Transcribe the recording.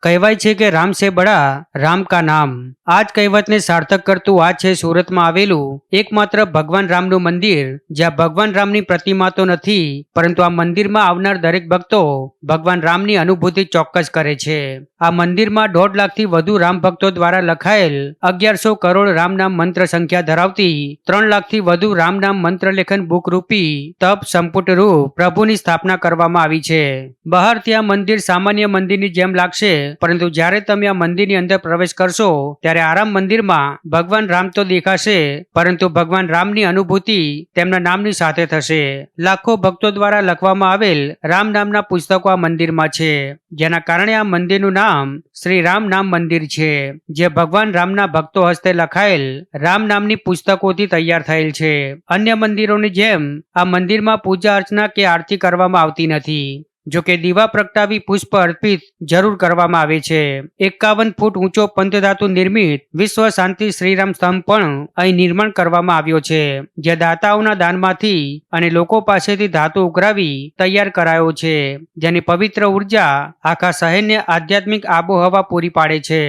કહેવાય છે કે રામ સે બડા રામ કા નામ। આ જ કહેવતને સાર્થક કરતું આ છે સુરતમાં આવેલું એકમાત્ર ભગવાન રામનું મંદિર, જ્યાં ભગવાન રામની પ્રતિમા તો નથી, પરંતુ આ મંદિરમાં આવનાર દરેક ભક્તો ભગવાન રામની અનુભૂતિ ચોક્કસ કરે છે। આ મંદિરમાં 1.5 લાખથી વધુ રામ ભક્તો દ્વારા લખાયેલ 1100 કરોડ રામ નામ મંત્ર સંખ્યા ધરાવતી 3 લાખથી વધુ રામ નામ મંત્ર લેખન બુક રૂપી તપ સંપુટ રૂપ પ્રભુની સ્થાપના કરવામાં આવી છે। બહારથી આ મંદિર સામાન્ય મંદિરની જેમ લાગશે, પરંતુ જ્યારે તમે આ મંદિરની અંદર પ્રવેશ કરશો ત્યારે આરામ મંદિરમાં ભગવાન રામ તો દેખાશે, પરંતુ ભગવાન રામની અનુભૂતિ તેમના નામની સાથે થશે। લાખો ભક્તો દ્વારા લખવામાં આવેલ રામ નામના પુસ્તકો આ મંદિરમાં છે, જેના કારણે આ મંદિરનું નામ શ્રી રામ નામ મંદિર છે, જે ભગવાન રામના ભક્તો હસ્તે લખાયેલ રામ નામની પુસ્તકોથી તૈયાર થયેલ છે। અન્ય મંદિરોની જેમ આ મંદિરમાં પૂજા અર્ચના કે આરતી કરવામાં આવતી નથી, જો કે દીવા પ્રગટાવી પુષ્પ અર્પિત જરૂર કરવામાં આવે છે। 51 ફૂટ ઊંચો પંચધાતુ નિર્મિત વિશ્વ શાંતિ શ્રીરામ સ્તંભ પણ અહીં નિર્માણ કરવામાં આવ્યો છે, જે દાતાઓના દાનમાંથી અને લોકો પાસેથી ધાતુ ઉઘરાવી તૈયાર કરાયો છે, જેની પવિત્ર ઉર્જા આખા શહેરને આધ્યાત્મિક આબોહવા પૂરી પાડે છે।